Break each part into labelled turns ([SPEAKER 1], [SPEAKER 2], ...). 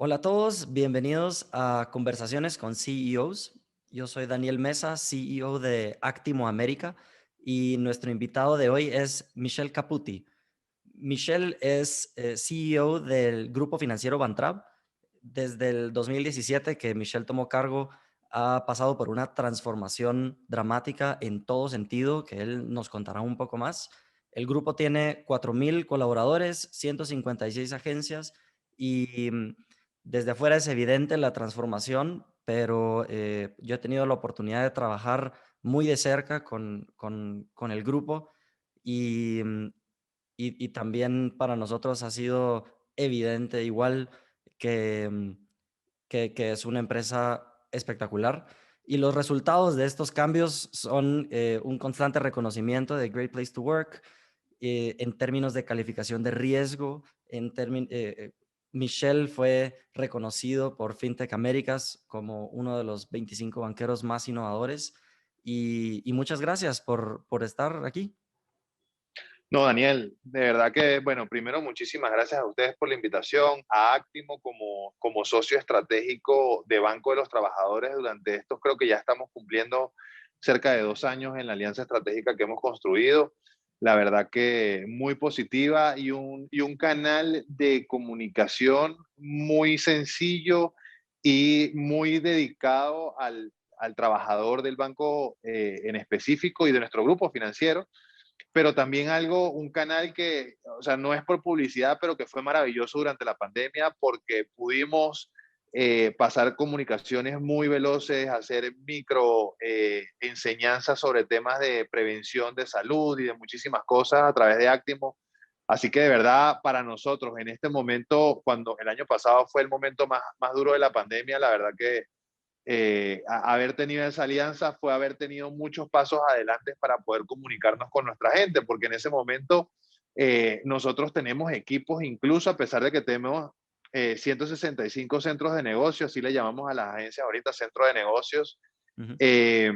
[SPEAKER 1] Hola a todos, bienvenidos a Conversaciones con CEOs. Yo soy Daniel Mesa, CEO de Actimo América, y nuestro invitado de hoy es Michel Caputi. Michel es CEO del grupo financiero Bantrab. Desde el 2017 que Michel tomó cargo, ha pasado por una transformación dramática en todo sentido, que él nos contará un poco más. El grupo tiene 4,000 colaboradores, 156 agencias y desde afuera es evidente la transformación, pero yo he tenido la oportunidad de trabajar muy de cerca con el grupo y, y también para nosotros ha sido evidente igual que, que es una empresa espectacular. Y los resultados de estos cambios son un constante reconocimiento de Great Place to Work en términos de calificación de riesgo. Michel fue reconocido por FinTech Américas como uno de los 25 banqueros más innovadores. Y muchas gracias por estar aquí.
[SPEAKER 2] No, Daniel, de verdad que, bueno, primero muchísimas gracias a ustedes por la invitación, a Actimo como socio estratégico de Banco de los Trabajadores durante estos, creo que ya estamos cumpliendo cerca de 2 años en la alianza estratégica que hemos construido. La verdad que muy positiva y un canal de comunicación muy sencillo y muy dedicado al trabajador del banco en específico y de nuestro grupo financiero, pero también un canal que, o sea, no es por publicidad, pero que fue maravilloso durante la pandemia porque pudimos pasar comunicaciones muy veloces, hacer micro enseñanzas sobre temas de prevención de salud y de muchísimas cosas a través de Actimo. Así que de verdad, para nosotros en este momento, cuando el año pasado fue el momento más duro de la pandemia, la verdad que haber tenido esa alianza fue haber tenido muchos pasos adelante para poder comunicarnos con nuestra gente, porque en ese momento nosotros tenemos equipos, incluso a pesar de que tenemos 165 centros de negocios, así le llamamos a las agencias ahorita, centros de negocios.
[SPEAKER 1] Ujú.
[SPEAKER 2] eh,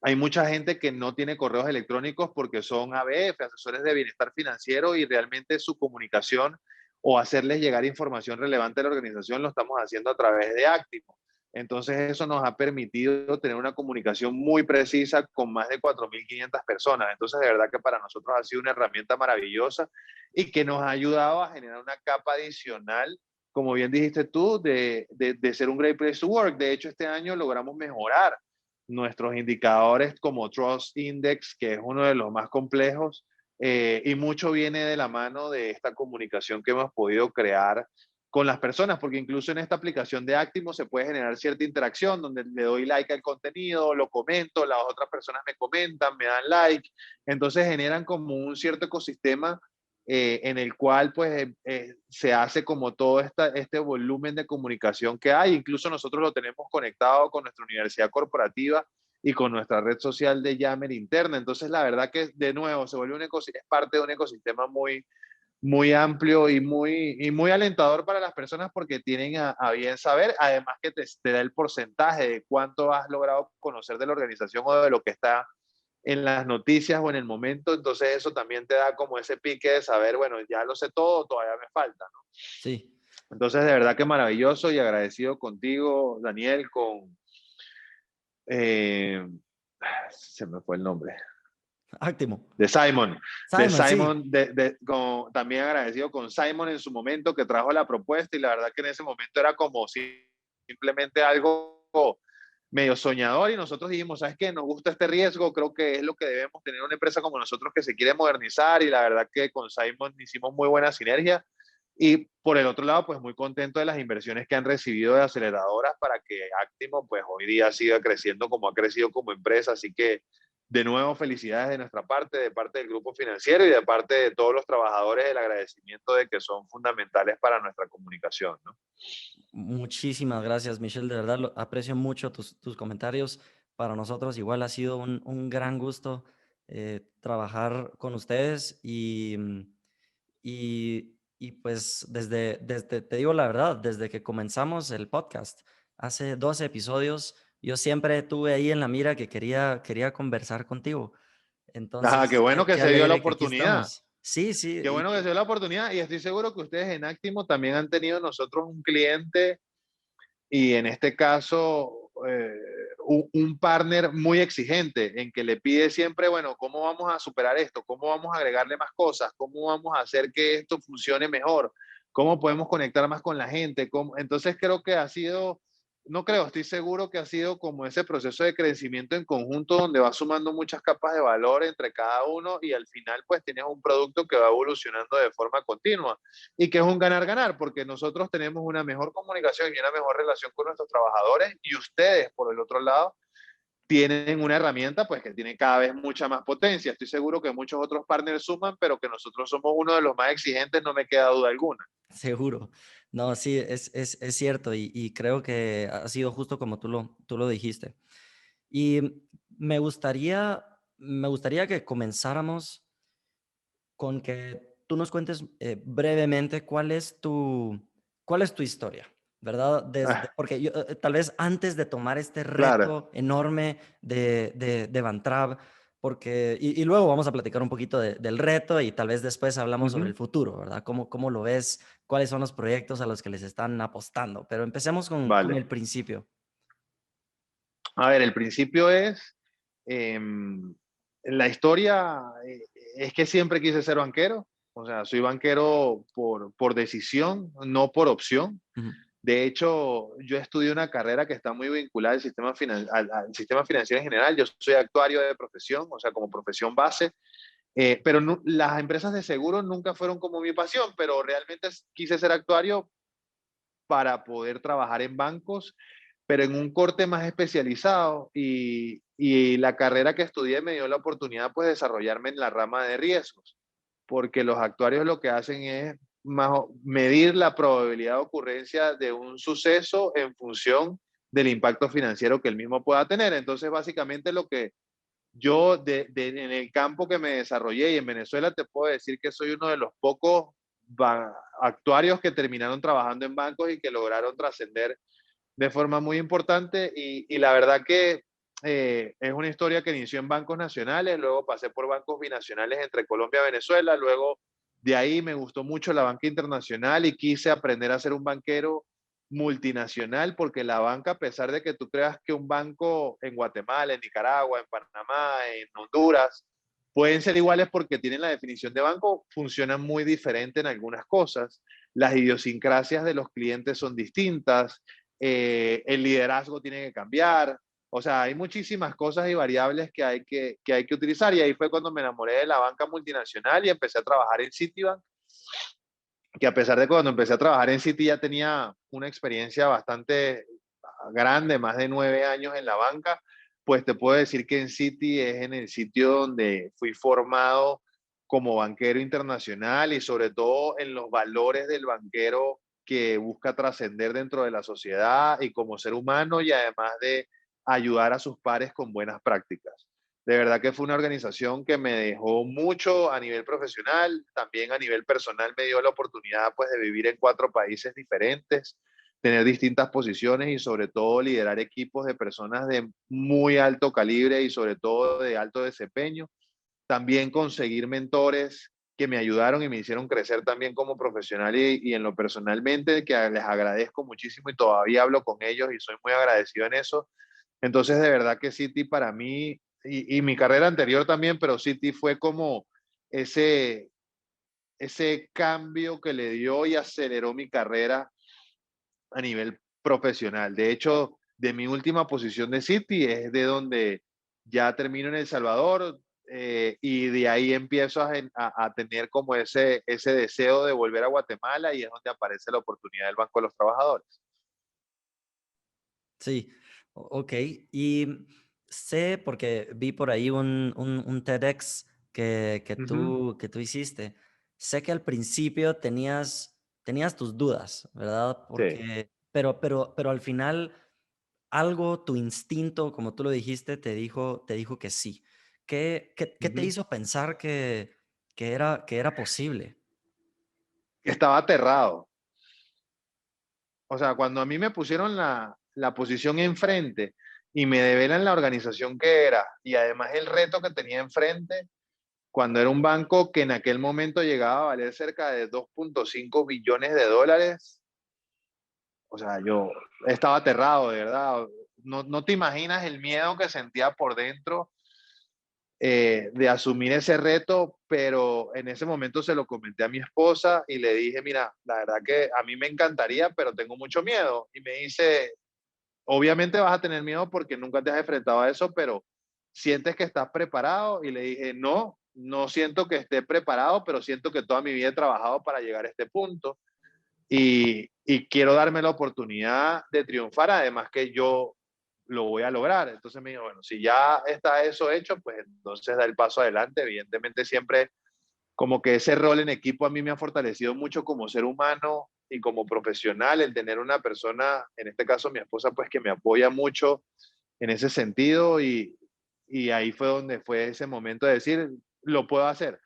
[SPEAKER 2] Hay mucha gente que no tiene correos electrónicos porque son ABF, asesores de bienestar financiero, y realmente su comunicación o hacerles llegar información relevante a la organización lo estamos haciendo a través de Actimo. Entonces eso nos ha permitido tener una comunicación muy precisa con más de 4.500 personas. Entonces de verdad que para nosotros ha sido una herramienta maravillosa y que nos ha ayudado a generar una capa adicional, como bien dijiste tú, de ser un great place to work. De hecho, este año logramos mejorar nuestros indicadores como Trust Index, que es uno de los más complejos, y mucho viene de la mano de esta comunicación que hemos podido crear con las personas, porque incluso en esta aplicación de Actimo se puede generar cierta interacción donde le doy like al contenido, lo comento, las otras personas me comentan, me dan like, entonces generan como un cierto ecosistema en el cual pues se hace como todo este volumen de comunicación que hay. Incluso nosotros lo tenemos conectado con nuestra universidad corporativa y con nuestra red social de Yammer interna. Entonces, la verdad que de nuevo se vuelve es parte de un ecosistema muy amplio y muy alentador para las personas porque tienen a bien saber, además que te da el porcentaje de cuánto has logrado conocer de la organización o de lo que está en las noticias o en el momento. Entonces eso también te da como ese pique de saber, bueno, ya lo sé todo, todavía me falta, ¿no?
[SPEAKER 1] Sí,
[SPEAKER 2] Entonces, de verdad que maravilloso y agradecido contigo, Daniel, eh, se me fue el nombre,
[SPEAKER 1] Actimo.
[SPEAKER 2] de Simon,
[SPEAKER 1] Simon, sí.
[SPEAKER 2] también agradecido con Simon en su momento que trajo la propuesta, y la verdad que en ese momento era como simplemente algo medio soñador, y nosotros dijimos, ¿sabes qué? Nos gusta este riesgo, creo que es lo que debemos tener una empresa como nosotros que se quiere modernizar, y la verdad que con Simon hicimos muy buena sinergia. Y por el otro lado, pues muy contento de las inversiones que han recibido de aceleradoras para que Actimo pues hoy día siga creciendo como ha crecido como empresa. Así que de nuevo felicidades de nuestra parte, de parte del grupo financiero y de parte de todos los trabajadores, el agradecimiento de que son fundamentales para nuestra comunicación, ¿no?
[SPEAKER 1] Muchísimas gracias, Michelle. De verdad, aprecio mucho tus comentarios. Para nosotros igual ha sido un gran gusto trabajar con ustedes y pues te digo la verdad, desde que comenzamos el podcast, hace 12 episodios, yo siempre tuve ahí en la mira que quería conversar contigo.
[SPEAKER 2] Ajá, qué
[SPEAKER 1] Entonces,
[SPEAKER 2] bueno
[SPEAKER 1] qué,
[SPEAKER 2] que
[SPEAKER 1] qué
[SPEAKER 2] se dio la
[SPEAKER 1] alegre que aquí
[SPEAKER 2] oportunidad.
[SPEAKER 1] estamos. Sí, sí,
[SPEAKER 2] Qué bueno que se dio la oportunidad y estoy seguro que ustedes en Actimo también han tenido nosotros un cliente y en este caso un partner muy exigente en que le pide siempre, bueno, ¿cómo vamos a superar esto? ¿Cómo vamos a agregarle más cosas? ¿Cómo vamos a hacer que esto funcione mejor? ¿Cómo podemos conectar más con la gente? Entonces creo que ha sido, no creo, estoy seguro que ha sido como ese proceso de crecimiento en conjunto donde va sumando muchas capas de valor entre cada uno y al final pues tienes un producto que va evolucionando de forma continua y que es un ganar-ganar, porque nosotros tenemos una mejor comunicación y una mejor relación con nuestros trabajadores y ustedes, por el otro lado, tienen una herramienta pues que tiene cada vez mucha más potencia. Estoy seguro que muchos otros partners suman, pero que nosotros somos uno de los más exigentes, no me queda duda alguna.
[SPEAKER 1] seguro. No, sí, es cierto y creo que ha sido justo como tú lo dijiste. Y me gustaría que comenzáramos con que tú nos cuentes brevemente cuál es tu historia, ¿verdad?
[SPEAKER 2] Ah,
[SPEAKER 1] Porque yo, tal vez antes de tomar este
[SPEAKER 2] claro.
[SPEAKER 1] reto enorme de Van Trapp, porque, y luego vamos a platicar un poquito del reto y tal vez después hablamos sobre
[SPEAKER 2] Ujú.
[SPEAKER 1] el futuro, ¿verdad? ¿Cómo lo ves? ¿Cuáles son los proyectos a los que les están apostando? Pero empecemos con
[SPEAKER 2] Vale.
[SPEAKER 1] el principio.
[SPEAKER 2] A ver, el principio es, la historia es que siempre quise ser banquero, o sea, soy banquero por decisión, no por opción.
[SPEAKER 1] Ujú.
[SPEAKER 2] De hecho, yo estudié una carrera que está muy vinculada al sistema financiero en general. Yo soy actuario de profesión, o sea, como profesión base, pero las empresas de seguro nunca fueron como mi pasión, pero realmente quise ser actuario para poder trabajar en bancos, pero en un corte más especializado y la carrera que estudié me dio la oportunidad pues de desarrollarme en la rama de riesgos, porque los actuarios lo que hacen es medir la probabilidad de ocurrencia de un suceso en función del impacto financiero que el mismo pueda tener. Entonces, básicamente lo que yo en el campo que me desarrollé y en Venezuela te puedo decir que soy uno de los pocos actuarios que terminaron trabajando en bancos y que lograron trascender de forma muy importante y la verdad que es una historia que inició en bancos nacionales, luego pasé por bancos binacionales entre Colombia y Venezuela, luego de ahí me gustó mucho la banca internacional y quise aprender a ser un banquero multinacional porque la banca, a pesar de que tú creas que un banco en Guatemala, en Nicaragua, en Panamá, en Honduras, pueden ser iguales porque tienen la definición de banco, funcionan muy diferente en algunas cosas. Las idiosincrasias de los clientes son distintas, el liderazgo tiene que cambiar, o sea, hay muchísimas cosas y variables que hay que utilizar y ahí fue cuando me enamoré de la banca multinacional y empecé a trabajar en Citibank, que a pesar de que cuando empecé a trabajar en Citi ya tenía una experiencia bastante grande, más de 9 años en la banca, pues te puedo decir que en Citi es en el sitio donde fui formado como banquero internacional y sobre todo en los valores del banquero que busca trascender dentro de la sociedad y como ser humano y además de ayudar a sus pares con buenas prácticas. De verdad que fue una organización que me dejó mucho a nivel profesional, también a nivel personal me dio la oportunidad pues de vivir en 4 países diferentes, tener distintas posiciones y sobre todo liderar equipos de personas de muy alto calibre y sobre todo de alto desempeño. También conseguir mentores que me ayudaron y me hicieron crecer también como profesional y en lo personalmente, que les agradezco muchísimo y todavía hablo con ellos y soy muy agradecido en eso. Entonces, de verdad que Citi para mí, y mi carrera anterior también, pero Citi fue como ese, ese cambio que le dio y aceleró mi carrera a nivel profesional. De hecho, de mi última posición de Citi es de donde ya termino en El Salvador y de ahí empiezo a tener como ese deseo de volver a Guatemala y es donde aparece la oportunidad del Banco de los Trabajadores.
[SPEAKER 1] Sí, ok. Y sé, porque vi por ahí un TEDx
[SPEAKER 2] Ujú,
[SPEAKER 1] que tú hiciste, sé que al principio tenías tus dudas, ¿verdad?
[SPEAKER 2] sí.
[SPEAKER 1] Pero al final algo, tu instinto, como tú lo dijiste, te dijo que sí. ¿Qué te
[SPEAKER 2] Ujú.
[SPEAKER 1] hizo pensar que era posible?
[SPEAKER 2] Estaba aterrado. O sea, cuando a mí me pusieron la posición enfrente y me develan la organización que era y además el reto que tenía enfrente, cuando era un banco que en aquel momento llegaba a valer cerca de 2.5 billones de dólares. O sea, yo estaba aterrado, de verdad. No, no te imaginas el miedo que sentía por dentro de asumir ese reto, pero en ese momento se lo comenté a mi esposa y le dije, mira, la verdad que a mí me encantaría, pero tengo mucho miedo. Y me dice, obviamente vas a tener miedo porque nunca te has enfrentado a eso, pero ¿sientes que estás preparado? Y le dije, no, no siento que esté preparado, pero siento que toda mi vida he trabajado para llegar a este punto y quiero darme la oportunidad de triunfar, además que yo lo voy a lograr. Entonces me dijo, bueno, si ya está eso hecho, pues entonces da el paso adelante. Evidentemente siempre como que ese rol en equipo a mí me ha fortalecido mucho como ser humano y como profesional, el tener una persona, en este caso mi esposa, pues que me apoya mucho en ese sentido y ahí fue donde fue ese momento de decir, lo puedo hacer.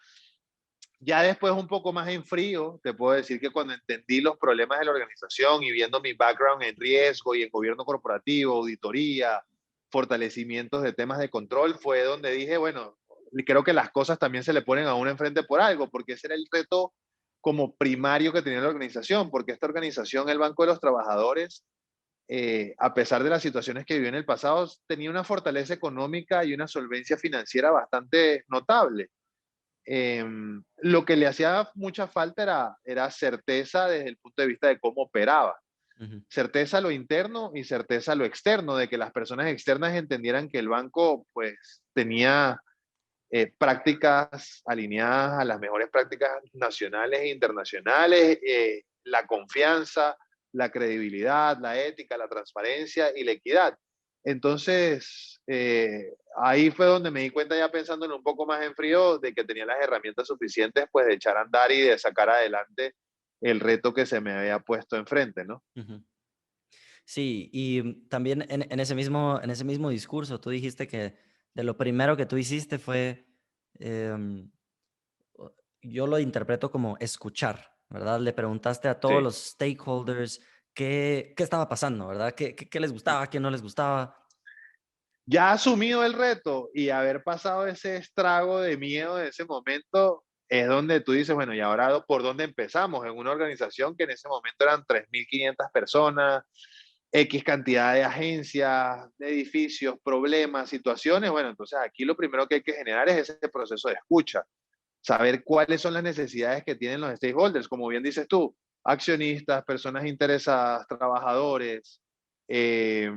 [SPEAKER 2] Ya después, un poco más en frío, te puedo decir que cuando entendí los problemas de la organización y viendo mi background en riesgo y en gobierno corporativo, auditoría, fortalecimientos de temas de control, fue donde dije, bueno, creo que las cosas también se le ponen a uno enfrente por algo, porque ese era el reto como primario que tenía la organización, porque esta organización, el Banco de los Trabajadores, a pesar de las situaciones que vivió en el pasado, tenía una fortaleza económica y una solvencia financiera bastante notable. Lo que le hacía mucha falta era certeza desde el punto de vista de cómo operaba.
[SPEAKER 1] Ujú.
[SPEAKER 2] Certeza a lo interno y certeza a lo externo, de que las personas externas entendieran que el banco pues tenía prácticas alineadas a las mejores prácticas nacionales e internacionales, la confianza, la credibilidad, la ética, la transparencia y la equidad. Entonces, ahí fue donde me di cuenta, ya pensándolo un poco más en frío, de que tenía las herramientas suficientes pues de echar a andar y de sacar adelante el reto que se me había puesto enfrente, ¿no?
[SPEAKER 1] Ujú. Sí, y también en ese mismo discurso tú dijiste que de lo primero que tú hiciste fue, em, yo lo interpreto como escuchar, ¿verdad? Le preguntaste a todos
[SPEAKER 2] Sí.
[SPEAKER 1] los stakeholders qué estaba pasando, ¿verdad? ¿Qué les gustaba, qué no les gustaba?
[SPEAKER 2] Ya asumido el reto y haber pasado ese estrago de miedo de ese momento, es donde tú dices, bueno, ¿y ahora por dónde empezamos? En una organización que en ese momento eran 3.500 personas, X cantidad de agencias, de edificios, problemas, situaciones. Bueno, entonces aquí lo primero que hay que generar es ese proceso de escucha, saber cuáles son las necesidades que tienen los stakeholders, como bien dices tú, accionistas, personas interesadas, trabajadores, eh,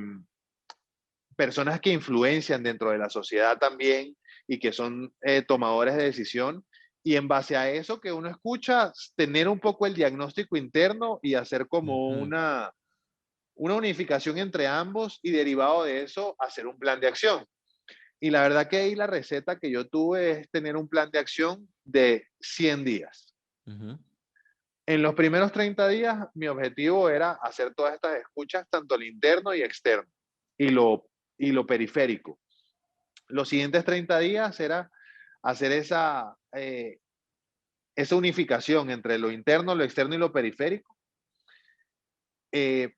[SPEAKER 2] personas que influencian dentro de la sociedad también y que son tomadores de decisión. Y en base a eso que uno escucha, tener un poco el diagnóstico interno y hacer como
[SPEAKER 1] Ujú,
[SPEAKER 2] una unificación entre ambos y derivado de eso, hacer un plan de acción. Y la verdad que ahí la receta que yo tuve es tener un plan de acción de 100 días.
[SPEAKER 1] ujú,
[SPEAKER 2] En los primeros 30 días, mi objetivo era hacer todas estas escuchas, tanto el interno y externo, y lo periférico. Los siguientes 30 días era hacer esa unificación entre lo interno, lo externo y lo periférico. eh,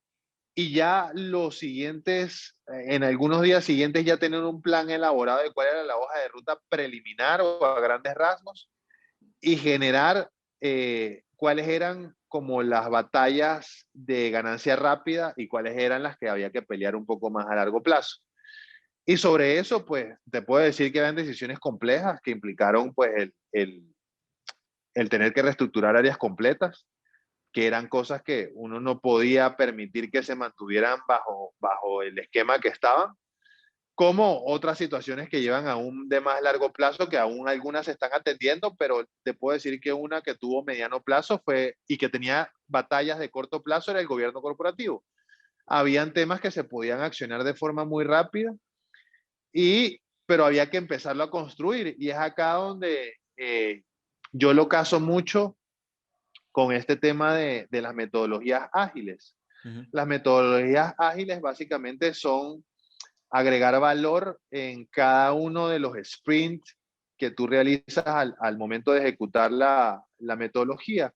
[SPEAKER 2] y ya los siguientes, en algunos días siguientes, ya tener un plan elaborado de cuál era la hoja de ruta preliminar o a grandes rasgos y generar cuáles eran como las batallas de ganancia rápida y cuáles eran las que había que pelear un poco más a largo plazo. Y sobre eso, pues, te puedo decir que eran decisiones complejas que implicaron, pues, el tener que reestructurar áreas completas, que eran cosas que uno no podía permitir que se mantuvieran bajo el esquema que estaban, como otras situaciones que llevan aún de más largo plazo, que aún algunas se están atendiendo, pero te puedo decir que una que tuvo mediano plazo fue y que tenía batallas de corto plazo era el gobierno corporativo. Habían temas que se podían accionar de forma muy rápida pero había que empezarlo a construir y es acá donde yo lo caso mucho con este tema de las metodologías ágiles.
[SPEAKER 1] ujú,
[SPEAKER 2] Las metodologías ágiles básicamente son agregar valor en cada uno de los sprints que tú realizas al momento de ejecutar la metodología.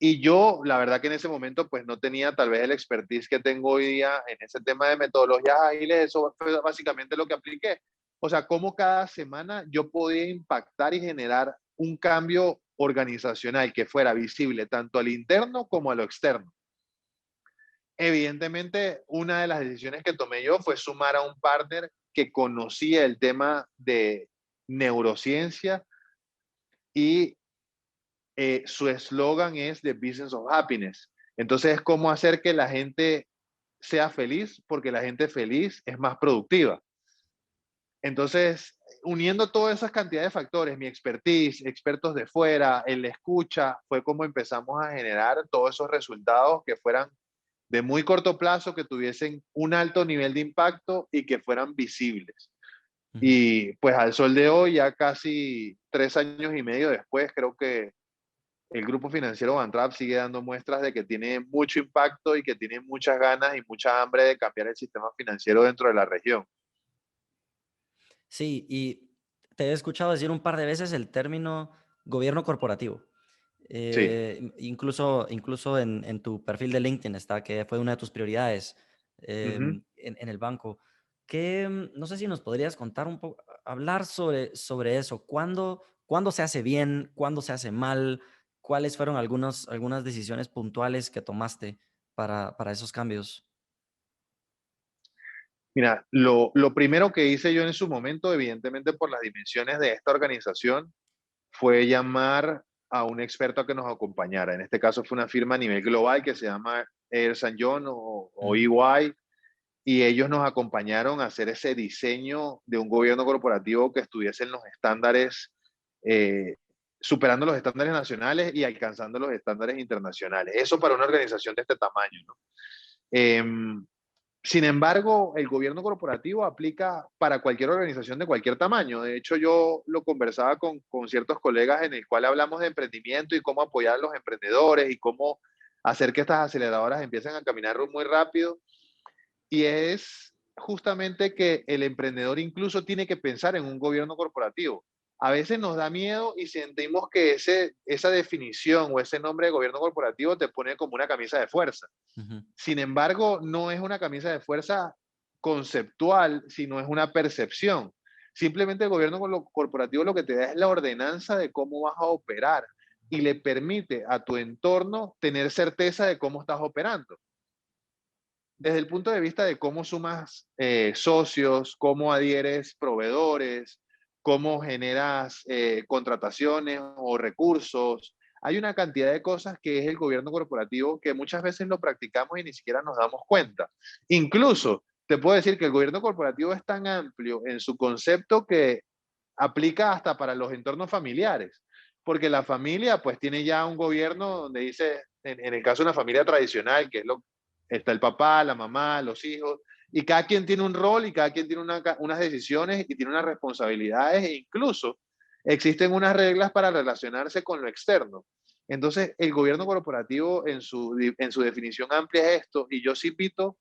[SPEAKER 2] Y yo, la verdad que en ese momento, pues no tenía tal vez el expertise que tengo hoy día en ese tema de metodologías ágiles, eso fue básicamente lo que apliqué. O sea, cómo cada semana yo podía impactar y generar un cambio organizacional que fuera visible tanto al interno como a lo externo. Evidentemente, una de las decisiones que tomé yo fue sumar a un partner que conocía el tema de neurociencia y su eslogan es The Business of Happiness. Entonces, es cómo hacer que la gente sea feliz, porque la gente feliz es más productiva. Entonces, uniendo todas esas cantidades de factores, mi expertise, expertos de fuera, el escucha, fue como empezamos a generar todos esos resultados que fueran de muy corto plazo, que tuviesen un alto nivel de impacto y que fueran visibles.
[SPEAKER 1] Ujú.
[SPEAKER 2] Y pues al sol de hoy, ya casi 3 años y medio después, creo que el grupo financiero Bantrap sigue dando muestras de que tiene mucho impacto y que tiene muchas ganas y mucha hambre de cambiar el sistema financiero dentro de la región.
[SPEAKER 1] Sí, y te he escuchado decir un par de veces el término gobierno corporativo.
[SPEAKER 2] Sí.
[SPEAKER 1] Incluso en tu perfil de LinkedIn está que fue una de tus prioridades
[SPEAKER 2] Ujú.
[SPEAKER 1] en el banco. No sé si nos podrías contar un poco, hablar sobre eso. ¿Cuándo se hace bien? ¿Cuándo se hace mal? ¿Cuáles fueron algunas decisiones puntuales que tomaste para esos cambios?
[SPEAKER 2] Mira, lo primero que hice yo en su momento, evidentemente por las dimensiones de esta organización, fue llamar a un experto a que nos acompañara. En este caso fue una firma a nivel global que se llama Ernst Young o
[SPEAKER 1] Ujú.
[SPEAKER 2] EY, y ellos nos acompañaron a hacer ese diseño de un gobierno corporativo que estuviese en los estándares, eh, superando los estándares nacionales y alcanzando los estándares internacionales. Eso para una organización de este tamaño, ¿no? Em, Sin embargo, el gobierno corporativo aplica para cualquier organización de cualquier tamaño. De hecho, yo lo conversaba con ciertos colegas en el cual hablamos de emprendimiento y cómo apoyar a los emprendedores y cómo hacer que estas aceleradoras empiecen a caminar muy rápido. Y es justamente que el emprendedor incluso tiene que pensar en un gobierno corporativo. A veces nos da miedo y sentimos que esa definición o ese nombre de gobierno corporativo te pone como una camisa de fuerza.
[SPEAKER 1] Ujú.
[SPEAKER 2] Sin embargo, no es una camisa de fuerza conceptual, sino es una percepción. Simplemente el gobierno corporativo lo que te da es la ordenanza de cómo vas a operar y le permite a tu entorno tener certeza de cómo estás operando. Desde el punto de vista de cómo sumas socios, cómo adhieres proveedores, cómo generas contrataciones o recursos. Hay una cantidad de cosas que es el gobierno corporativo que muchas veces lo practicamos y ni siquiera nos damos cuenta. Incluso te puedo decir que el gobierno corporativo es tan amplio en su concepto que aplica hasta para los entornos familiares, porque la familia pues tiene ya un gobierno donde dice, en el caso de una familia tradicional, que es está el papá, la mamá, los hijos, y cada quien tiene un rol y cada quien tiene unas decisiones y tiene unas responsabilidades e incluso existen unas reglas para relacionarse con lo externo. Entonces, el gobierno corporativo en su definición amplia es esto, y yo sí invito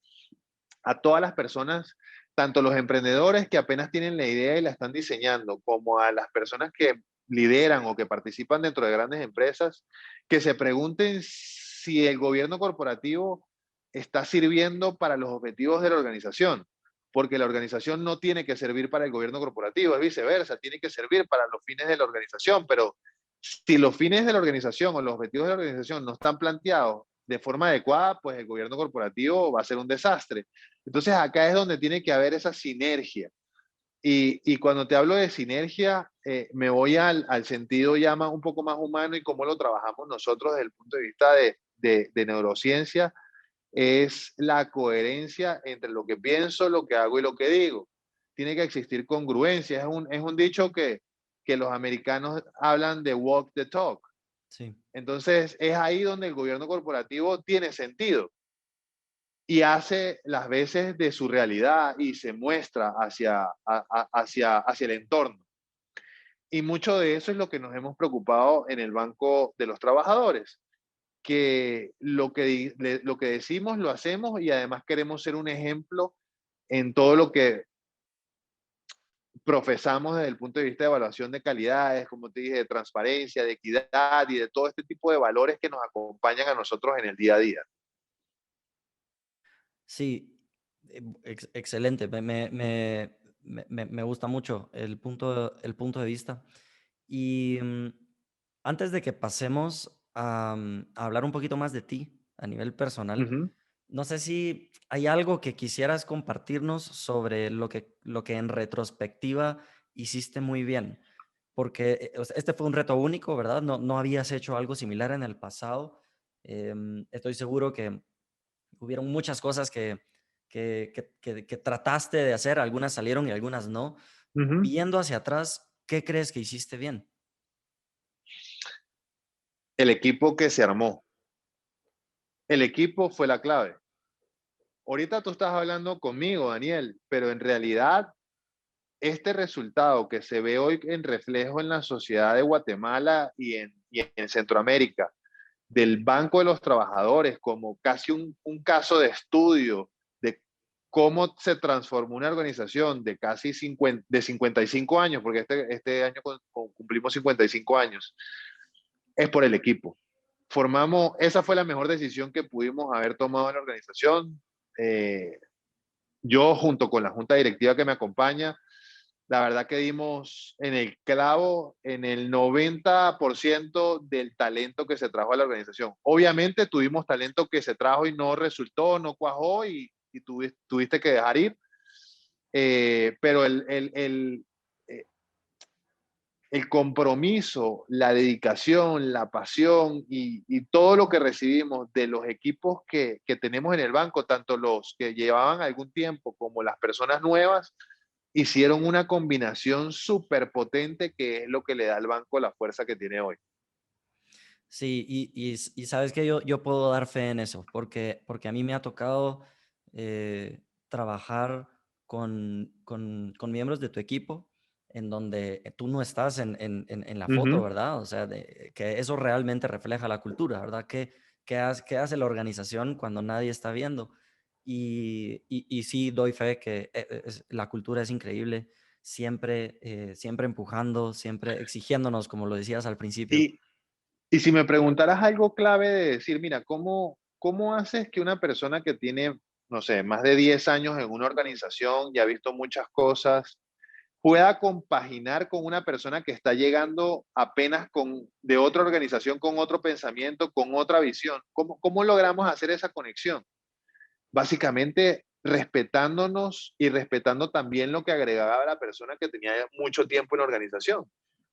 [SPEAKER 2] a todas las personas, tanto los emprendedores que apenas tienen la idea y la están diseñando, como a las personas que lideran o que participan dentro de grandes empresas, que se pregunten si el gobierno corporativo está sirviendo para los objetivos de la organización, porque la organización no tiene que servir para el gobierno corporativo, es viceversa, tiene que servir para los fines de la organización, pero si los fines de la organización o los objetivos de la organización no están planteados de forma adecuada, pues el gobierno corporativo va a ser un desastre. Entonces acá es donde tiene que haber esa sinergia. Y cuando te hablo de sinergia, me voy al sentido ya más, un poco más humano y cómo lo trabajamos nosotros desde el punto de vista de neurociencia, es la coherencia entre lo que pienso, lo que hago y lo que digo. Tiene que existir congruencia. Es un dicho que los americanos hablan de walk the talk.
[SPEAKER 1] Sí.
[SPEAKER 2] Entonces es ahí donde el gobierno corporativo tiene sentido y hace las veces de su realidad y se muestra hacia el entorno. Y mucho de eso es lo que nos hemos preocupado en el Banco de los Trabajadores, que lo que decimos lo hacemos y además queremos ser un ejemplo en todo lo que profesamos desde el punto de vista de evaluación de calidades, como te dije, de transparencia, de equidad y de todo este tipo de valores que nos acompañan a nosotros en el día a día.
[SPEAKER 1] Sí, excelente. me gusta mucho el punto de vista. Y antes de que pasemos a hablar un poquito más de ti a nivel personal,
[SPEAKER 2] Ujú,
[SPEAKER 1] no sé si hay algo que quisieras compartirnos sobre lo que en retrospectiva hiciste muy bien, porque o sea, este fue un reto único, ¿verdad? No habías hecho algo similar en el pasado. Estoy seguro que hubieron muchas cosas que trataste de hacer, algunas salieron y algunas no.
[SPEAKER 2] ujú.
[SPEAKER 1] Viendo hacia atrás, ¿qué crees que hiciste bien?
[SPEAKER 2] El equipo que se armó. El equipo fue la clave. Ahorita tú estás hablando conmigo, Daniel, pero en realidad este resultado que se ve hoy en reflejo en la sociedad de Guatemala y en Centroamérica, del Banco de los Trabajadores como casi un caso de estudio de cómo se transformó una organización de casi 55 años, porque este año cumplimos 55 años, es por el equipo. Esa fue la mejor decisión que pudimos haber tomado en la organización. Eh, yo junto con la junta directiva que me acompaña, la verdad que dimos en el clavo en el 90% del talento que se trajo a la organización. Obviamente tuvimos talento que se trajo y no resultó, no cuajó y tuviste que dejar ir, pero eh, el compromiso, la dedicación, la pasión y todo lo que recibimos de los equipos que tenemos en el banco, tanto los que llevaban algún tiempo como las personas nuevas, hicieron una combinación súper potente que es lo que le da al banco la fuerza que tiene hoy.
[SPEAKER 1] Sí, y sabes que yo puedo dar fe en eso, porque a mí me ha tocado trabajar con miembros de tu equipo en donde tú no estás en la foto,
[SPEAKER 2] Ujú.
[SPEAKER 1] ¿verdad? O sea, que eso realmente refleja la cultura, ¿verdad? ¿Qué hace la organización cuando nadie está viendo? Y sí doy fe que la cultura es increíble, siempre, siempre empujando, siempre exigiéndonos, como lo decías al principio.
[SPEAKER 2] Y, y si me preguntaras algo clave de decir, mira, ¿cómo haces que una persona que tiene, no sé, más de 10 años en una organización y ha visto muchas cosas, pueda compaginar con una persona que está llegando apenas de otra organización, con otro pensamiento, con otra visión? ¿Cómo logramos hacer esa conexión? Básicamente respetándonos y respetando también lo que agregaba la persona que tenía mucho tiempo en la organización.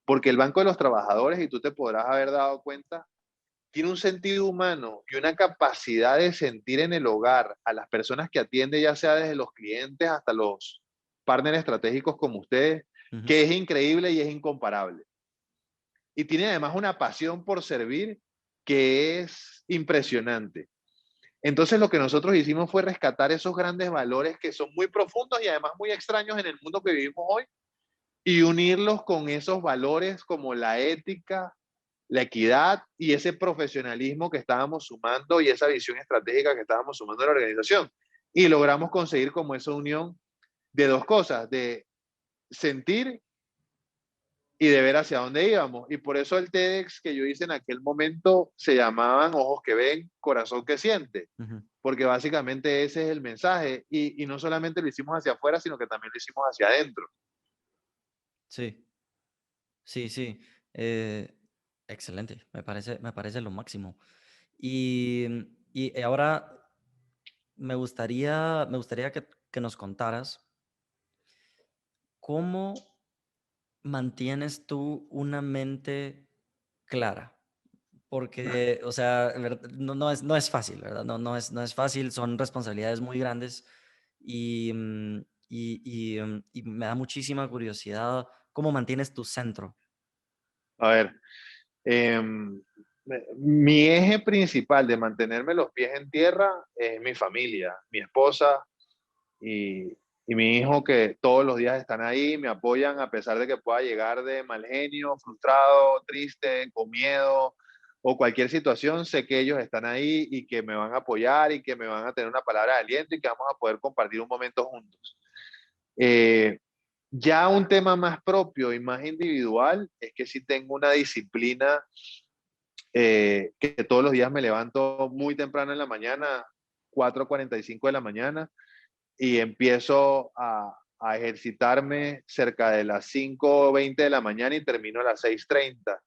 [SPEAKER 2] Porque el Banco de los Trabajadores, y tú te podrás haber dado cuenta, tiene un sentido humano y una capacidad de sentir en el hogar a las personas que atiende, ya sea desde los clientes hasta los partners estratégicos como ustedes,
[SPEAKER 1] Ujú.
[SPEAKER 2] que es increíble y es incomparable. Y tiene además una pasión por servir que es impresionante. Entonces lo que nosotros hicimos fue rescatar esos grandes valores que son muy profundos y además muy extraños en el mundo que vivimos hoy y unirlos con esos valores como la ética, la equidad y ese profesionalismo que estábamos sumando y esa visión estratégica que estábamos sumando en la organización. Y logramos conseguir como esa unión de dos cosas, de sentir y de ver hacia dónde íbamos. Y por eso el TEDx que yo hice en aquel momento se llamaban Ojos que ven, Corazón que siente,
[SPEAKER 1] Ujú.
[SPEAKER 2] porque básicamente ese es el mensaje. Y no solamente lo hicimos hacia afuera, sino que también lo hicimos hacia adentro.
[SPEAKER 1] Sí, sí, sí. eh, excelente, me parece lo máximo. Y, y ahora me gustaría que nos contaras cómo mantienes tú una mente clara. Porque, o sea, no es fácil, ¿verdad? No es fácil, son responsabilidades muy grandes y, y me da muchísima curiosidad cómo mantienes tu centro.
[SPEAKER 2] A ver, eh, mi eje principal de mantenerme los pies en tierra es mi familia, mi esposa y, y mi hijo que todos los días están ahí, me apoyan a pesar de que pueda llegar de mal genio, frustrado, triste, con miedo o cualquier situación, sé que ellos están ahí y que me van a apoyar y que me van a tener una palabra de aliento y que vamos a poder compartir un momento juntos. Eh, ya un tema más propio y más individual es que sí tengo una disciplina que todos los días me levanto muy temprano en la mañana, 4:45 de la mañana, y empiezo a ejercitarme cerca de las 5:20 de la mañana y termino a las 6:30.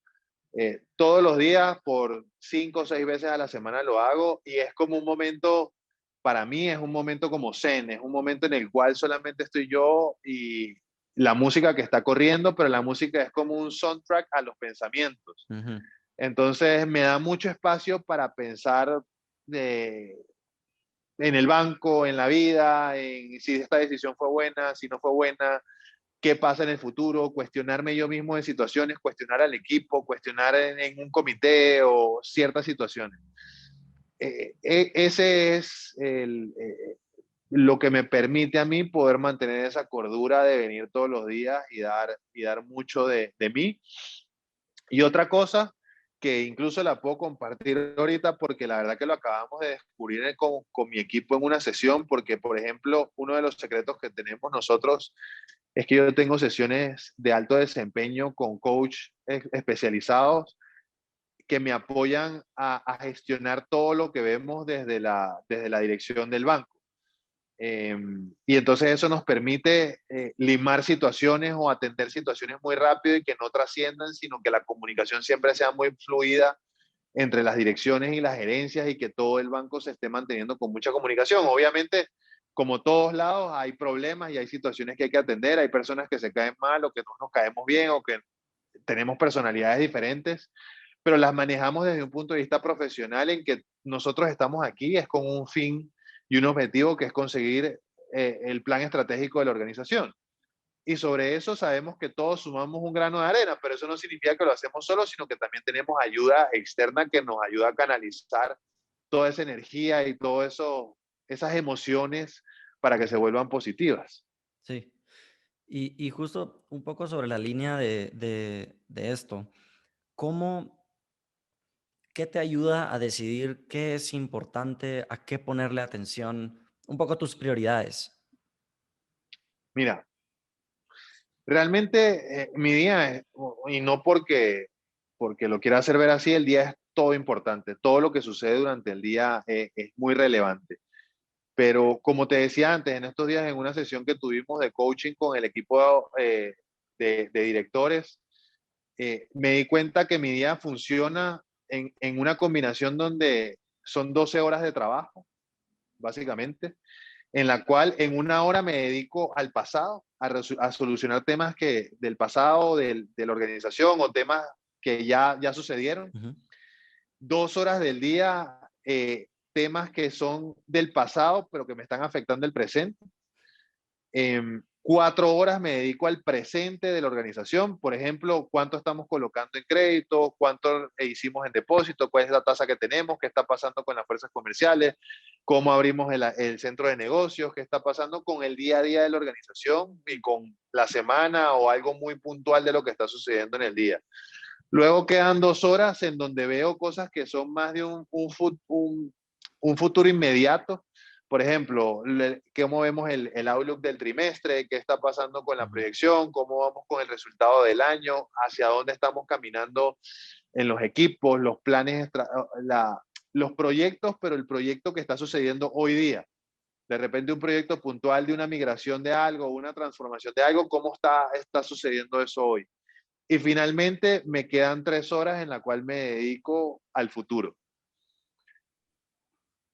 [SPEAKER 2] Todos los días, por 5 o 6 veces a la semana lo hago y es como un momento, para mí es un momento como zen, es un momento en el cual solamente estoy yo y la música que está corriendo, pero la música es como un soundtrack a los pensamientos.
[SPEAKER 1] Ujú.
[SPEAKER 2] Entonces me da mucho espacio para pensar de, en el banco, en la vida, en si esta decisión fue buena, si no fue buena, qué pasa en el futuro, cuestionarme yo mismo de situaciones, cuestionar al equipo, cuestionar en un comité o ciertas situaciones. Ese es lo que me permite a mí poder mantener esa cordura de venir todos los días y dar mucho de mí. Y otra cosa que incluso la puedo compartir ahorita porque la verdad que lo acabamos de descubrir con mi equipo en una sesión, porque por ejemplo, uno de los secretos que tenemos nosotros es que yo tengo sesiones de alto desempeño con coach especializados que me apoyan a gestionar todo lo que vemos desde la dirección del banco. Y entonces eso nos permite limar situaciones o atender situaciones muy rápido y que no trasciendan, sino que la comunicación siempre sea muy fluida entre las direcciones y las gerencias y que todo el banco se esté manteniendo con mucha comunicación. Obviamente, como todos lados, hay problemas y hay situaciones que hay que atender, hay personas que se caen mal o que no nos caemos bien o que tenemos personalidades diferentes, pero las manejamos desde un punto de vista profesional en que nosotros estamos aquí, es con un fin y un objetivo que es conseguir el plan estratégico de la organización. Y sobre eso sabemos que todos sumamos un grano de arena, pero eso no significa que lo hacemos solos, sino que también tenemos ayuda externa que nos ayuda a canalizar toda esa energía y todo eso, esas emociones para que se vuelvan positivas.
[SPEAKER 1] Sí. Y justo un poco sobre la línea de esto, ¿cómo, qué te ayuda a decidir qué es importante, a qué ponerle atención, un poco tus prioridades?
[SPEAKER 2] Mira, realmente mi día, y no porque lo quiera hacer ver así, el día es todo importante. Todo lo que sucede durante el día es muy relevante. Pero como te decía antes, en estos días en una sesión que tuvimos de coaching con el equipo de directores, me di cuenta que mi día funciona en una combinación donde son 12 horas de trabajo, básicamente, en la cual en una hora me dedico al pasado, a solucionar temas que, del pasado, de la organización o temas que ya sucedieron.
[SPEAKER 1] Ujú.
[SPEAKER 2] 2 horas del día, temas que son del pasado, pero que me están afectando el presente. 4 horas me dedico al presente de la organización, por ejemplo, cuánto estamos colocando en crédito, cuánto hicimos en depósito, cuál es la tasa que tenemos, qué está pasando con las fuerzas comerciales, cómo abrimos el centro de negocios, qué está pasando con el día a día de la organización y con la semana o algo muy puntual de lo que está sucediendo en el día. Luego quedan 2 horas en donde veo cosas que son más de un futuro inmediato. Por ejemplo, cómo vemos el outlook del trimestre, qué está pasando con la
[SPEAKER 1] Ujú.
[SPEAKER 2] proyección, cómo vamos con el resultado del año, hacia dónde estamos caminando en los equipos, los planes, los proyectos, pero el proyecto que está sucediendo hoy día. De repente un proyecto puntual de una migración de algo, una transformación de algo, ¿cómo está sucediendo eso hoy? Y finalmente me quedan 3 horas en la cual me dedico al futuro.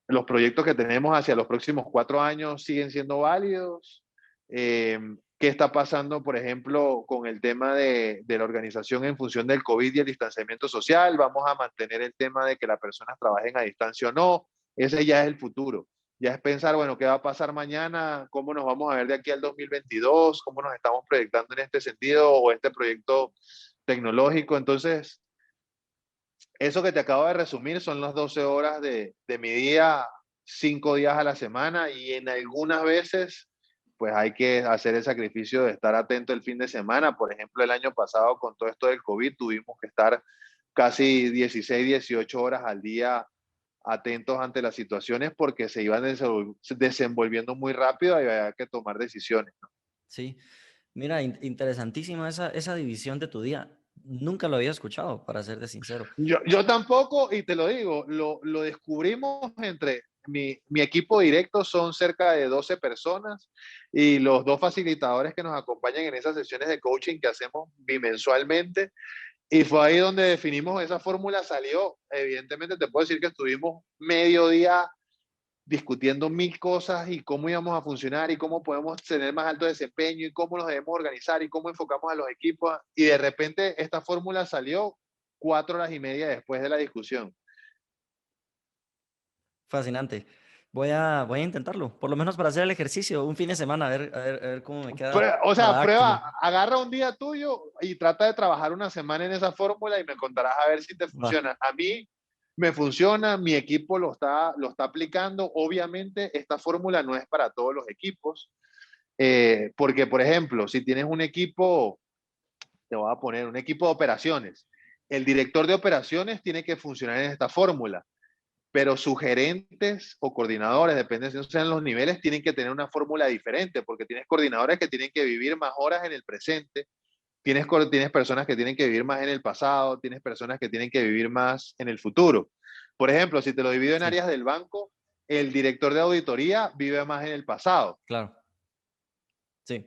[SPEAKER 2] Los proyectos que tenemos hacia los próximos 4 años siguen siendo válidos. ¿Qué está pasando, por ejemplo, con el tema de la organización en función del COVID y el distanciamiento social? ¿Vamos a mantener el tema de que las personas trabajen a distancia o no? Ese ya es el futuro. Ya es pensar, bueno, ¿qué va a pasar mañana? ¿Cómo nos vamos a ver de aquí al 2022? ¿Cómo nos estamos proyectando en este sentido o este proyecto tecnológico? Entonces, eso que te acabo de resumir son las 12 horas de mi día, 5 días a la semana y en algunas veces pues hay que hacer el sacrificio de estar atento el fin de semana. Por ejemplo, el año pasado con todo esto del COVID tuvimos que estar casi 16, 18 horas al día atentos ante las situaciones porque se iban desenvolviendo muy rápido y había que tomar decisiones.
[SPEAKER 1] Sí. Mira, interesantísima esa división de tu día. Nunca lo había escuchado, para serte sincero.
[SPEAKER 2] Yo tampoco, y te lo digo, lo descubrimos entre mi equipo directo son cerca de 12 personas y los dos facilitadores que nos acompañan en esas sesiones de coaching que hacemos bimensualmente. Y fue ahí donde definimos esa fórmula, salió. Evidentemente te puedo decir que estuvimos medio día discutiendo mil cosas y cómo íbamos a funcionar y cómo podemos tener más alto desempeño y cómo nos debemos organizar y cómo enfocamos a los equipos. Y de repente esta fórmula salió 4 horas y media después de la discusión.
[SPEAKER 1] Fascinante. Voy a intentarlo, por lo menos para hacer el ejercicio, un fin de semana, a ver cómo me queda
[SPEAKER 2] O sea,
[SPEAKER 1] para Actimo.
[SPEAKER 2] prueba, agarra un día tuyo y trata de trabajar una semana en esa fórmula y me contarás a ver si te
[SPEAKER 1] Va,
[SPEAKER 2] funciona. A mí me funciona, mi equipo lo está aplicando. Obviamente, esta fórmula no es para todos los equipos, porque, por ejemplo, si tienes un equipo, te voy a poner un equipo de operaciones, el director de operaciones tiene que funcionar en esta fórmula, pero sus gerentes o coordinadores, depende de si sean los niveles, tienen que tener una fórmula diferente, porque tienes coordinadores que tienen que vivir más horas en el presente, tienes personas que tienen que vivir más en el pasado, tienes personas que tienen que vivir más en el futuro. Por ejemplo, si te lo divido en
[SPEAKER 1] sí,
[SPEAKER 2] áreas del banco, el director de auditoría vive más en el pasado.
[SPEAKER 1] claro, sí.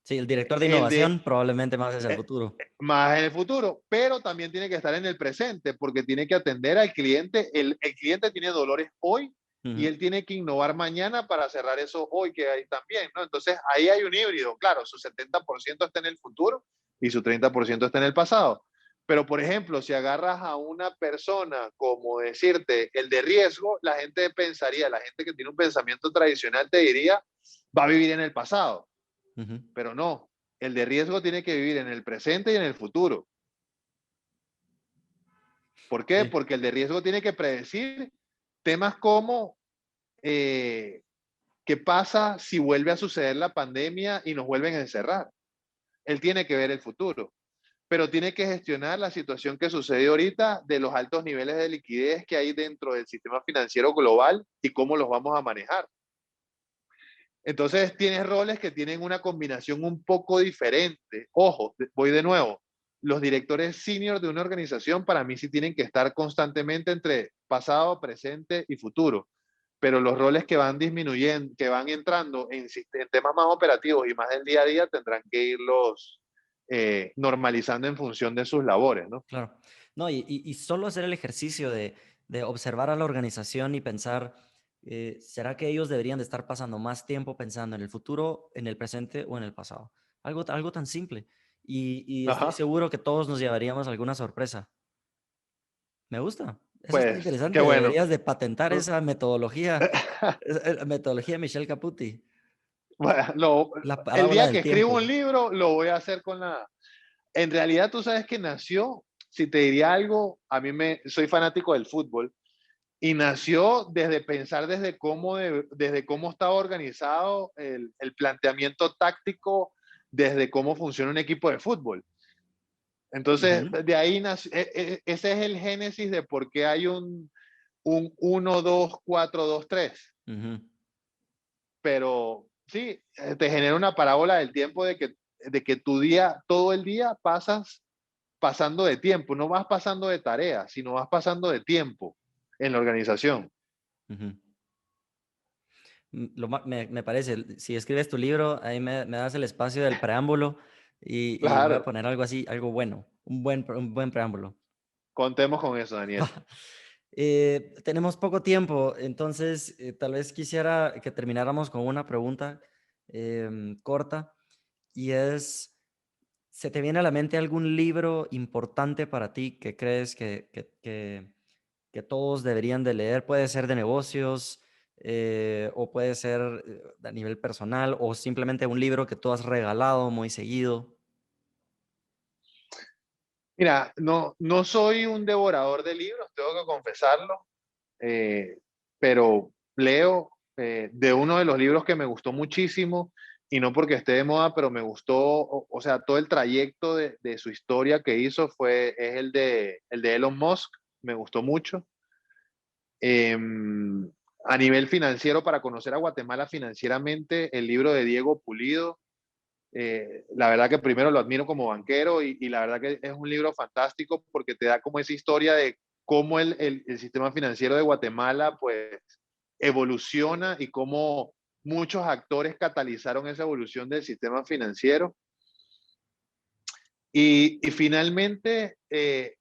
[SPEAKER 1] Sí, el director de
[SPEAKER 2] El de
[SPEAKER 1] innovación probablemente más hacia el
[SPEAKER 2] eh,
[SPEAKER 1] futuro.
[SPEAKER 2] más en el futuro, pero también tiene que estar en el presente porque tiene que atender al cliente. El cliente tiene dolores hoy y
[SPEAKER 1] Ujú,
[SPEAKER 2] él tiene que innovar mañana para cerrar eso hoy que hay también, ¿no? Entonces ahí hay un híbrido, claro, su 70% está en el futuro y su 30% está en el pasado. Pero, por ejemplo, si agarras a una persona, como decirte, el de riesgo, la gente pensaría, la gente que tiene un pensamiento tradicional te diría, va a vivir en el pasado,
[SPEAKER 1] ujú,
[SPEAKER 2] pero no, el de riesgo tiene que vivir en el presente y en el futuro. ¿Por qué?
[SPEAKER 1] sí,
[SPEAKER 2] Porque el de riesgo tiene que predecir temas como eh, qué pasa si vuelve a suceder la pandemia y nos vuelven a encerrar. Él tiene que ver el futuro, pero tiene que gestionar la situación que sucede ahorita de los altos niveles de liquidez que hay dentro del sistema financiero global y cómo los vamos a manejar. Entonces tienes roles que tienen una combinación un poco diferente. Ojo, voy de nuevo. Los directores senior de una organización para mí sí tienen que estar constantemente entre pasado, presente y futuro. Pero los roles que van disminuyendo, que van entrando en temas más operativos y más del día a día, tendrán que irlos normalizando en función de sus labores, ¿no?
[SPEAKER 1] claro. No, y solo hacer el ejercicio de observar a la organización y pensar, ¿será que ellos deberían de estar pasando más tiempo pensando en el futuro, en el presente o en el pasado? Algo tan simple. Y estoy
[SPEAKER 2] Ajá.
[SPEAKER 1] seguro que todos nos llevaríamos alguna sorpresa. Me gusta. Eso está
[SPEAKER 2] Pues qué
[SPEAKER 1] interesante.
[SPEAKER 2] bueno.
[SPEAKER 1] Deberías de patentar esa metodología, la metodología de Michel Caputi,
[SPEAKER 2] Bueno,
[SPEAKER 1] la
[SPEAKER 2] el
[SPEAKER 1] parábola
[SPEAKER 2] día que
[SPEAKER 1] del
[SPEAKER 2] escribo un
[SPEAKER 1] tiempo.
[SPEAKER 2] libro, lo voy a hacer con la... En realidad, tú sabes que nació, si te diría algo, soy fanático del fútbol y nació desde pensar desde cómo estaba organizado el planteamiento táctico, desde cómo funciona un equipo de fútbol. Entonces,
[SPEAKER 1] Ujú,
[SPEAKER 2] de ahí nació, ese es el génesis de por qué hay un 1-2-4-2-3.
[SPEAKER 1] ujú.
[SPEAKER 2] Pero sí, te genera una parábola del tiempo de que tu día, todo el día pasas pasando de tiempo, no vas pasando de tareas, sino vas pasando de tiempo en la organización.
[SPEAKER 1] Ujú. Me parece, si escribes tu libro, ahí me das el espacio del preámbulo y voy a
[SPEAKER 2] Claro,
[SPEAKER 1] poner algo así, algo bueno, un buen preámbulo.
[SPEAKER 2] contemos con eso, Daniel.
[SPEAKER 1] Tenemos poco tiempo, entonces tal vez quisiera que termináramos con una pregunta corta y es, ¿se te viene a la mente algún libro importante para ti que crees que todos deberían de leer? Puede ser de negocios o puede ser a nivel personal o simplemente un libro que tú has regalado muy seguido.
[SPEAKER 2] Mira, no soy un devorador de libros, tengo que confesarlo, eh, pero leo de uno de los libros que me gustó muchísimo, y no porque esté de moda, pero me gustó, o sea, todo el trayecto de su historia que hizo es el de Elon Musk, me gustó mucho. Em, a nivel financiero, para conocer a Guatemala financieramente, el libro de Diego Pulido, la verdad que primero lo admiro como banquero y la verdad que es un libro fantástico porque te da como esa historia de cómo el sistema financiero de Guatemala pues evoluciona y cómo muchos actores catalizaron esa evolución del sistema financiero. Y finalmente,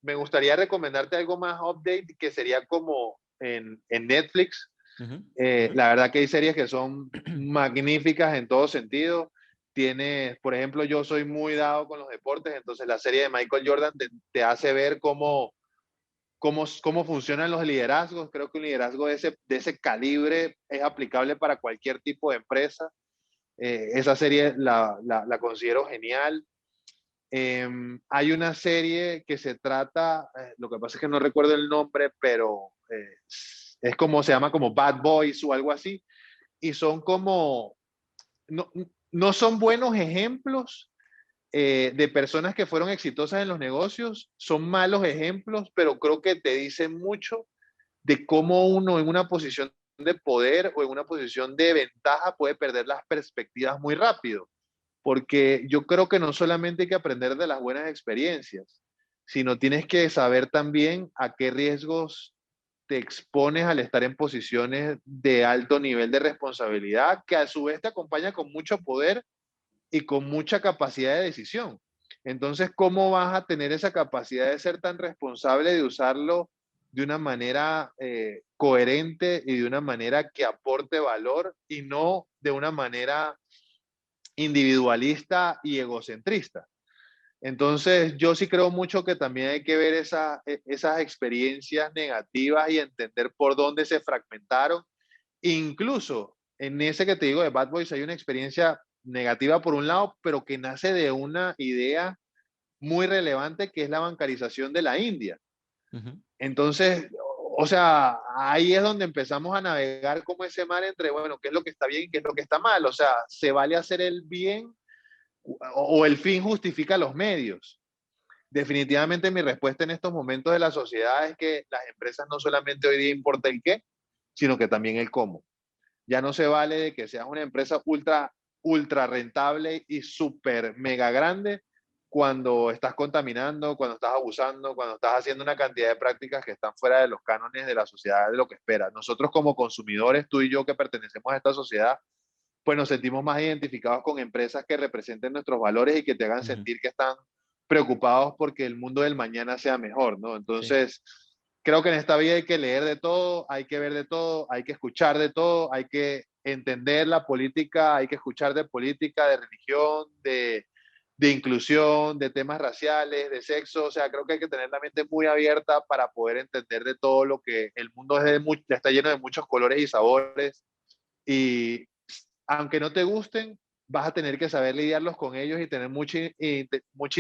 [SPEAKER 2] me gustaría recomendarte algo más update, que sería como en Netflix.
[SPEAKER 1] Ujú, ujú.
[SPEAKER 2] La verdad que hay series que son magníficas en todo sentido. Tienes, por ejemplo, yo soy muy dado con los deportes, entonces la serie de Michael Jordan te hace ver cómo funcionan los liderazgos. Creo que un liderazgo de ese calibre es aplicable para cualquier tipo de empresa. Esa serie la considero genial. Hay una serie que se trata, lo que pasa es que no recuerdo el nombre, pero es como, se llama como Bad Boys o algo así, y son como, no, no son buenos ejemplos de personas que fueron exitosas en los negocios, son malos ejemplos, pero creo que te dicen mucho de cómo uno en una posición de poder o en una posición de ventaja puede perder las perspectivas muy rápido, porque yo creo que no solamente hay que aprender de las buenas experiencias, sino tienes que saber también a qué riesgos te expones al estar en posiciones de alto nivel de responsabilidad, que a su vez te acompaña con mucho poder y con mucha capacidad de decisión. Entonces, ¿cómo vas a tener esa capacidad de ser tan responsable de usarlo de una manera coherente y de una manera que aporte valor y no de una manera individualista y egocentrista? Entonces, yo sí creo mucho que también hay que ver esas experiencias negativas y entender por dónde se fragmentaron. Incluso en ese que te digo de Bad Boys hay una experiencia negativa por un lado, pero que nace de una idea muy relevante que es la bancarización de la India.
[SPEAKER 1] Ujú.
[SPEAKER 2] Entonces, o sea, ahí es donde empezamos a navegar como ese mar entre, bueno, qué es lo que está bien y qué es lo que está mal. O sea, ¿se vale hacer el bien o el fin justifica los medios? Definitivamente mi respuesta en estos momentos de la sociedad es que las empresas no solamente hoy día importa el qué, sino que también el cómo. Ya no se vale de que seas una empresa ultra rentable y súper mega grande cuando estás contaminando, cuando estás abusando, cuando estás haciendo una cantidad de prácticas que están fuera de los cánones de la sociedad, de lo que espera. Nosotros como consumidores, tú y yo que pertenecemos a esta sociedad, pues nos sentimos más identificados con empresas que representen nuestros valores y que te hagan
[SPEAKER 1] Ujú.
[SPEAKER 2] sentir que están preocupados porque el mundo del mañana sea mejor, ¿no?
[SPEAKER 1] Sí.
[SPEAKER 2] Entonces, creo que en esta vida hay que leer de todo, hay que ver de todo, hay que escuchar de todo, hay que entender la política, hay que escuchar de política, de religión, de inclusión, de temas raciales, de sexo. O sea, creo que hay que tener la mente muy abierta para poder entender de todo lo que el mundo está lleno de muchos colores y sabores. Y aunque no te gusten, vas a tener que saber lidiarlos con ellos y tener mucha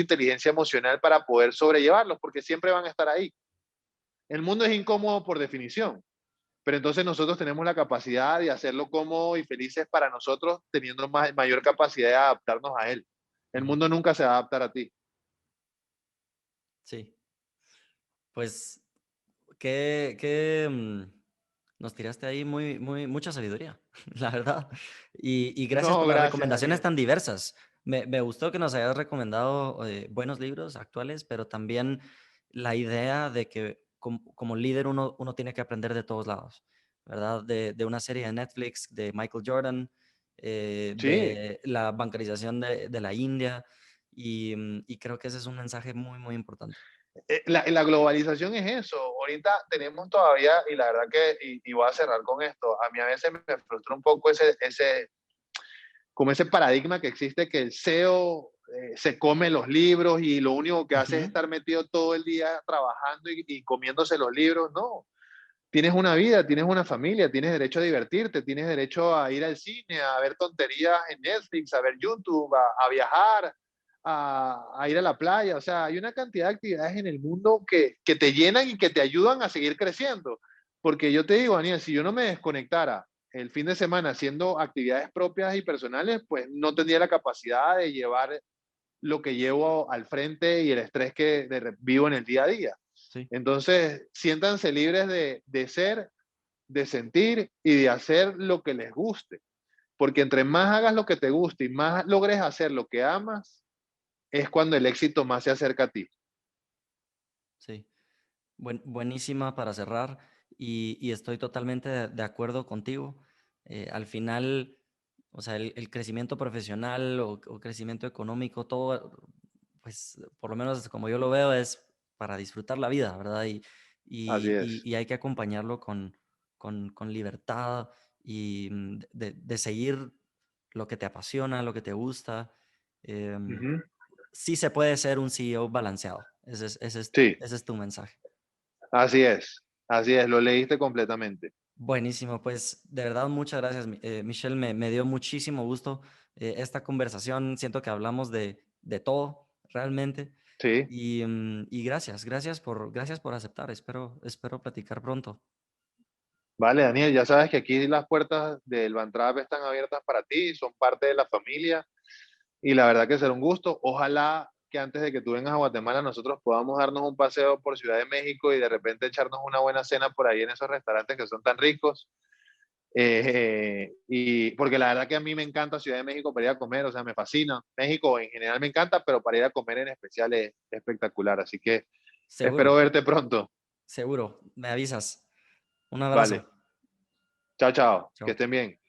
[SPEAKER 2] inteligencia emocional para poder sobrellevarlos, porque siempre van a estar ahí. El mundo es incómodo por definición, pero entonces nosotros tenemos la capacidad de hacerlo cómodo y felices para nosotros, teniendo mayor capacidad de adaptarnos a él. El
[SPEAKER 1] Ujú.
[SPEAKER 2] mundo nunca se va a adaptar a ti.
[SPEAKER 1] Sí. Pues que nos tiraste ahí mucha sabiduría, la verdad. Y gracias por
[SPEAKER 2] No,
[SPEAKER 1] las
[SPEAKER 2] gracias,
[SPEAKER 1] recomendaciones
[SPEAKER 2] Daniel.
[SPEAKER 1] tan diversas. Me gustó que nos hayas recomendado buenos libros actuales, pero también la idea de que como líder uno tiene que aprender de todos lados, ¿verdad? De una serie de Netflix de Michael Jordan,
[SPEAKER 2] Sí,
[SPEAKER 1] de la bancarización de la India, y creo que ese es un mensaje muy importante.
[SPEAKER 2] la globalización es eso. Ahorita tenemos todavía, y la verdad que, y voy a cerrar con esto, a mí a veces me frustra un poco como ese paradigma que existe que el CEO se come los libros y lo único que hace es
[SPEAKER 1] Ujú.
[SPEAKER 2] estar metido todo el día trabajando y comiéndose los libros. No, tienes una vida, tienes una familia, tienes derecho a divertirte, tienes derecho a ir al cine, a ver tonterías en Netflix, a ver YouTube, a viajar, a ir a la playa. O sea, hay una cantidad de actividades en el mundo que te llenan y que te ayudan a seguir creciendo. Porque yo te digo, Daniel, si yo no me desconectara el fin de semana haciendo actividades propias y personales, pues no tendría la capacidad de llevar lo que llevo al frente y el estrés que vivo en el día a día.
[SPEAKER 1] Sí.
[SPEAKER 2] Entonces, siéntanse libres de ser, de sentir y de hacer lo que les guste. Porque entre más hagas lo que te guste y más logres hacer lo que amas, es cuando el éxito más se acerca a ti.
[SPEAKER 1] Sí. Buenísima para cerrar y estoy totalmente de acuerdo contigo. Al final, o sea, el crecimiento profesional o crecimiento económico, todo, pues por lo menos como yo lo veo, es para disfrutar la vida, ¿verdad?
[SPEAKER 2] Así es.
[SPEAKER 1] Y hay que acompañarlo con libertad y de seguir lo que te apasiona, lo que te gusta. em,
[SPEAKER 2] Ujú.
[SPEAKER 1] sí se puede ser un CEO balanceado.
[SPEAKER 2] Sí,
[SPEAKER 1] Ese es tu mensaje.
[SPEAKER 2] así es, lo leíste completamente.
[SPEAKER 1] Buenísimo, pues de verdad muchas gracias, Michelle. Me dio muchísimo gusto esta conversación. Siento que hablamos de todo realmente.
[SPEAKER 2] Sí,
[SPEAKER 1] Y gracias por aceptar. Espero platicar pronto.
[SPEAKER 2] vale, Daniel, ya sabes que aquí las puertas del Van Trap están abiertas para ti, son parte de la familia y la verdad que será un gusto. Ojalá que antes de que tú vengas a Guatemala nosotros podamos darnos un paseo por Ciudad de México y de repente echarnos una buena cena por ahí en esos restaurantes que son tan ricos. Y porque la verdad que a mí me encanta Ciudad de México para ir a comer, o sea, me fascina. México en general me encanta, pero para ir a comer en especial es espectacular. Así que espero
[SPEAKER 1] Seguro,
[SPEAKER 2] verte pronto.
[SPEAKER 1] seguro. Me avisas. Un abrazo.
[SPEAKER 2] Vale, chao, chao, que
[SPEAKER 1] Chao.
[SPEAKER 2] estén bien.